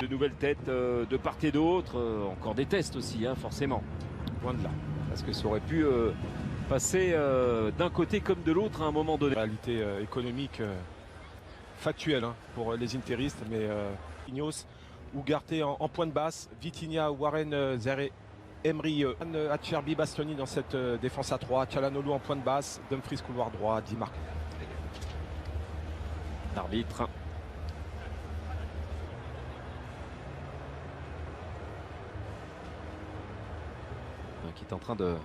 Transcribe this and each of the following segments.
nouvelles têtes de part et d'autre. Encore des tests aussi, hein, forcément. Loin de là. Parce que ça aurait pu passer d'un côté comme de l'autre à un moment donné. Réalité économique factuelle hein, pour les interistes, mais Ignos, Ugarte en pointe basse, Vitinha, Warren, Zere, Emery, Acerbi, Bastoni dans cette défense à 3, Çalhanoğlu en pointe basse, Dumfries couloir droit, Di Marco. L'arbitre. Qui est en train de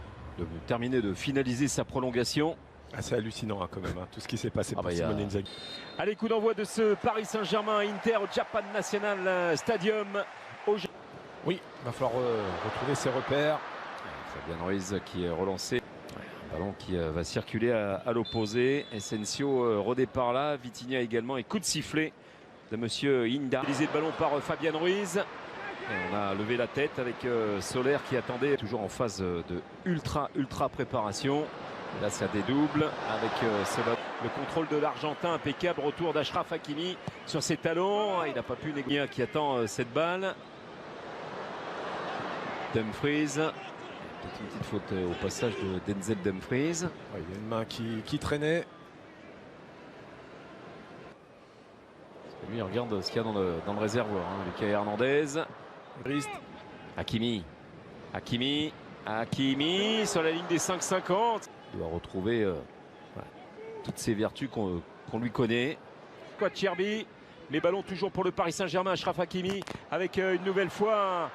terminer, de finaliser sa prolongation. C'est hallucinant hein, quand même, hein, tout ce qui s'est passé pour Simone Inzaghi. Allez, coup d'envoi de ce Paris Saint-Germain Inter au Japan National Stadium. Oui, il va falloir retrouver ses repères. Fabian Ruiz qui est relancé. Un ballon qui va circuler à l'opposé. Essensio redépart là. Vitinha également. Et coup de sifflet de monsieur Inda. Utilisé le ballon par Fabian Ruiz. Et on a levé la tête avec Soler qui attendait, toujours en phase de ultra préparation. Et là ça dédouble avec le contrôle de l'Argentin impeccable. Retour d'Achraf Hakimi sur ses talons. Il n'a pas pu négocier qui attend cette balle. Dumfries. Peut-être une petite faute au passage de Denzel Dumfries. Ouais, il y a une main qui traînait. Parce que lui il regarde ce qu'il y a dans le réservoir. Hein. Lucas Hernandez. Hakimi sur la ligne des 5,50. Il doit retrouver toutes ces vertus qu'on lui connaît. Acerbi, les ballons toujours pour le Paris Saint-Germain. Achraf Hakimi avec une nouvelle fois.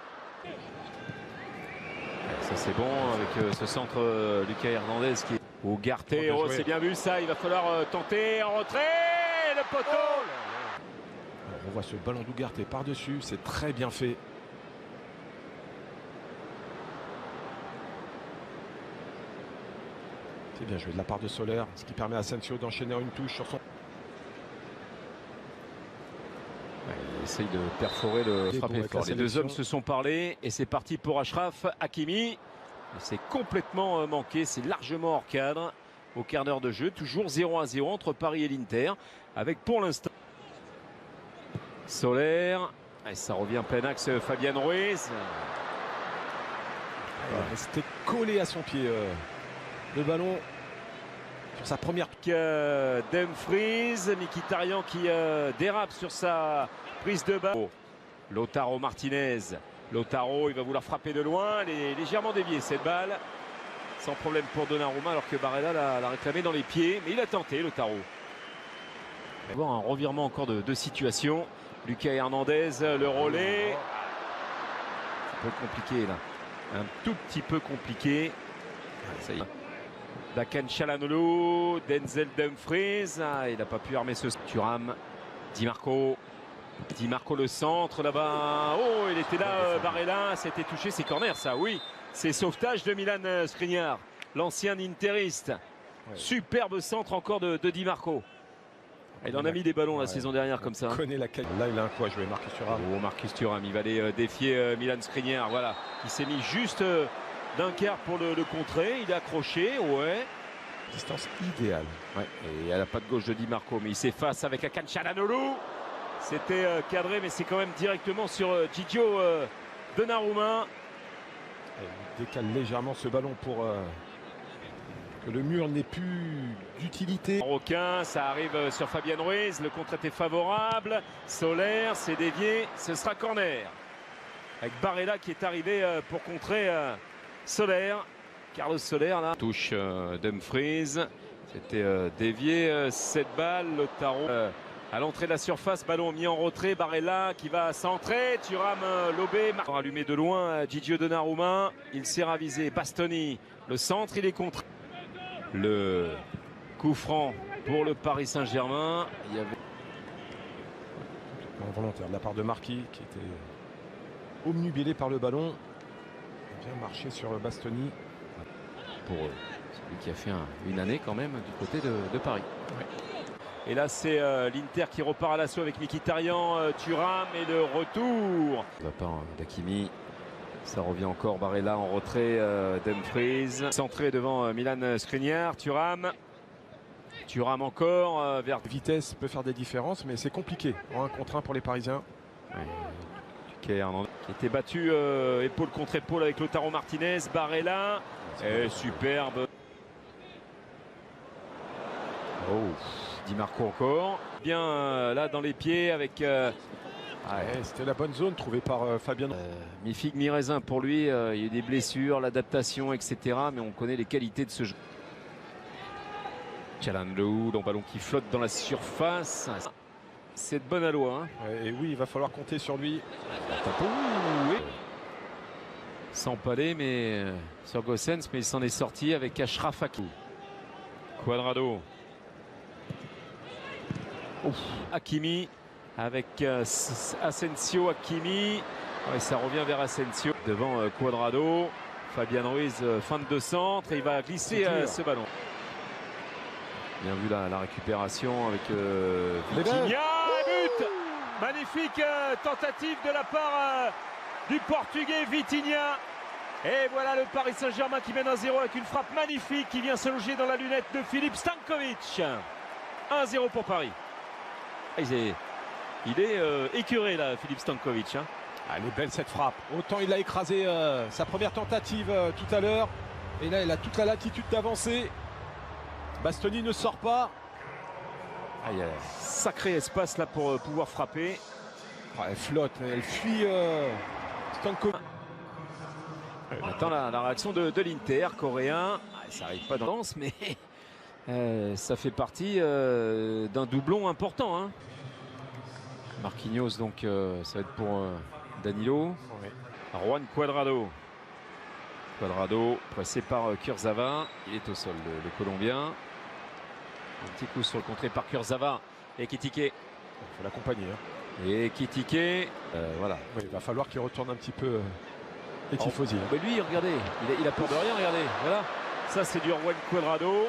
Ça c'est bon avec ce centre Lucas Hernandez qui est au Ugarte. Oh, c'est bien vu ça, il va falloir tenter en retrait. Le poteau. Alors, on voit ce ballon d'Ugarte par-dessus, c'est très bien fait. C'est bien joué de la part de Soler, ce qui permet à Asensio d'enchaîner une touche sur son... Il essaye de perforer le frappé fort. Les deux hommes se sont parlé et c'est parti pour Achraf Hakimi. C'est complètement manqué, c'est largement hors cadre au quart d'heure de jeu. Toujours 0-0 entre Paris et l'Inter. Avec pour l'instant Soler. Et ça revient plein axe Fabian Ruiz. C'était collé à son pied. Le ballon sur sa première. Dumfries, Mkhitaryan qui dérape sur sa prise de balle. Lautaro Martinez. Lautaro, il va vouloir frapper de loin. Elle est légèrement déviée cette balle. Sans problème pour Donnarumma alors que Barella l'a réclamé dans les pieds. Mais il a tenté Lautaro. On va voir un revirement encore de situation. Lucas Hernandez, le relais. Un peu compliqué là. Un tout petit peu compliqué. Ça y est. Dakan Çalhanoğlu, Denzel Dumfries, il n'a pas pu armer ce Thuram, Di Marco le centre là-bas, oh il était là Barella, c'était touché, c'est corner ça, oui, c'est sauvetage de Milan Skriniar, l'ancien interiste, superbe centre encore de Di Marco. Il en a mis des ballons la saison dernière comme ça. Là il a un coup à jouer, Marcus Thuram. Oh Marcus Thuram, il va aller défier Milan Skriniar, voilà, qui s'est mis juste d'un quart pour le contrer, il est accroché, ouais. Distance idéale. Ouais, et à la patte gauche de Di Marco, mais il s'efface avec Dakan Çalhanoğlu. C'était cadré, mais c'est quand même directement sur Gigio Donnarumma. Il décale légèrement ce ballon pour que le mur n'ait plus d'utilité. Marocain, ça arrive sur Fabian Ruiz, le contre était favorable. Soler, c'est dévié, ce sera corner. Avec Barella qui est arrivé pour contrer Soler. Carlos Soler là. Touche Dumfries. C'était dévié cette balle. Lautaro à l'entrée de la surface. Ballon mis en retrait. Barella qui va centrer. Thuram lobé. Allumé de loin. Gigio Donnarumma. Il s'est ravisé. Bastoni. Le centre, il est contre. Le coup franc pour le Paris Saint-Germain. Il y avait involontaire de la part de Marquis qui était obnubilé par le ballon. Il a bien marché sur Bastoni. Pour celui qui a fait une année quand même du côté de Paris. Ouais. Et là c'est l'Inter qui repart à l'assaut avec Mkhitaryan, Thuram et le retour. Il va pas d'Hakimi. Ça revient encore Barella en retrait, Dumfries. Centré devant Milan Skriniar, Thuram encore vers... Vitesse peut faire des différences mais c'est compliqué en 1 contre 1 pour les Parisiens. Ouais. qui était battu épaule contre épaule avec Lautaro Martinez. Barella, superbe. Oh, Di Marco encore. Bien là dans les pieds avec... C'était la bonne zone trouvée par Fabien. Mi-figue, mi-raisin pour lui. Il y a eu des blessures, l'adaptation, etc. Mais on connaît les qualités de ce jeu. Tchalanoglu, le ballon qui flotte dans la surface. C'est de bonne aloi. Et oui, il va falloir compter sur lui. Oui. Sans palais, mais sur Gossens, mais il s'en est sorti avec Achraf Hakimi. Cuadrado. Hakimi avec Asensio. Hakimi. Ouais, ça revient vers Asensio. Devant Cuadrado. Fabian Ruiz, fin de centre. Et il va glisser ce ballon. Bien vu la récupération avec Vitinha. But! Magnifique tentative de la part du Portugais Vitinha. Et voilà le Paris Saint-Germain qui mène 1-0 avec une frappe magnifique qui vient se loger dans la lunette de Filip Stanković. 1-0 pour Paris. Il est écœuré là, Filip Stanković. Elle est belle cette frappe. Autant il a écrasé sa première tentative tout à l'heure. Et là, il a toute la latitude d'avancer. Bastoni ne sort pas. Il y a un sacré espace là pour pouvoir frapper. Elle flotte, elle fuit Stanković. On attend la réaction de l'Inter coréen. Ça n'arrive pas dans la danse, mais ça fait partie d'un doublon important. Marquinhos, donc ça va être pour Danilo. Juan Cuadrado. Cuadrado pressé par Kurzawa. Il est au sol, le Colombien. Un petit coup sur le contré par Kurzawa. Et Ekitike. Il faut l'accompagner. Et Ekitike. Voilà. Oui, il va falloir qu'il retourne un petit peu les tifosi. Mais lui, regardez, il a peur de rien, regardez. Voilà. Ça, c'est du Juan Cuadrado. Alors,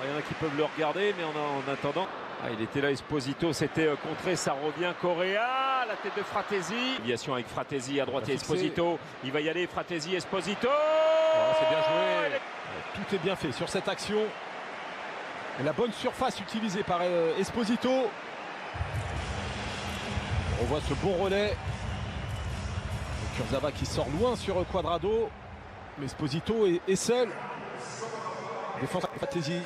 il y en a qui peuvent le regarder, mais en attendant. Il était là, Esposito, c'était contré, ça revient Correa, la tête de Fratesi. Déviation avec Fratesi à droite et Esposito. Il va y aller, Fratesi, Esposito. C'est bien joué. Tout est bien fait sur cette action. Et la bonne surface utilisée par Esposito. On voit ce bon relais. Kurzawa qui sort loin sur Cuadrado. Mais Esposito est seul. Défense de Fratesi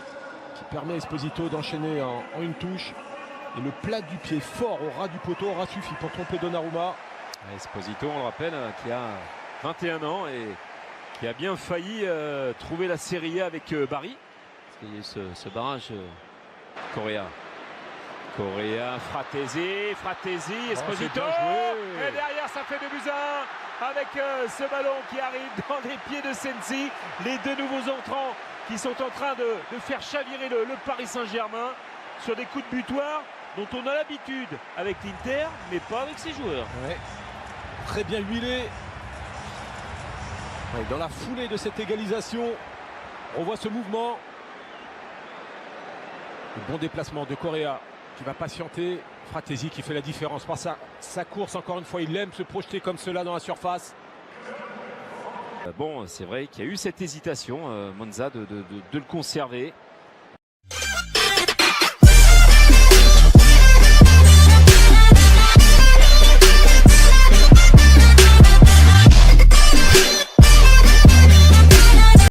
qui permet à Esposito d'enchaîner en une touche. Et le plat du pied fort au ras du poteau aura suffi pour tromper Donnarumma. Esposito, on le rappelle, qui a 21 ans et qui a bien failli trouver la Serie A avec Bari. Ce barrage Correa. Correa, Fratesi, Esposito. Et derrière, ça fait 2-1 avec ce ballon qui arrive dans les pieds de Sensi. Les deux nouveaux entrants qui sont en train de faire chavirer le Paris Saint-Germain sur des coups de butoir dont on a l'habitude avec l'Inter, mais pas avec ses joueurs. Très bien huilé. Dans la foulée de cette égalisation, on voit ce mouvement. Le bon déplacement de Correa qui va patienter. Fratesi qui fait la différence par sa course. Encore une fois, il aime se projeter comme cela dans la surface. Bon, c'est vrai qu'il y a eu cette hésitation, Monza, de le conserver.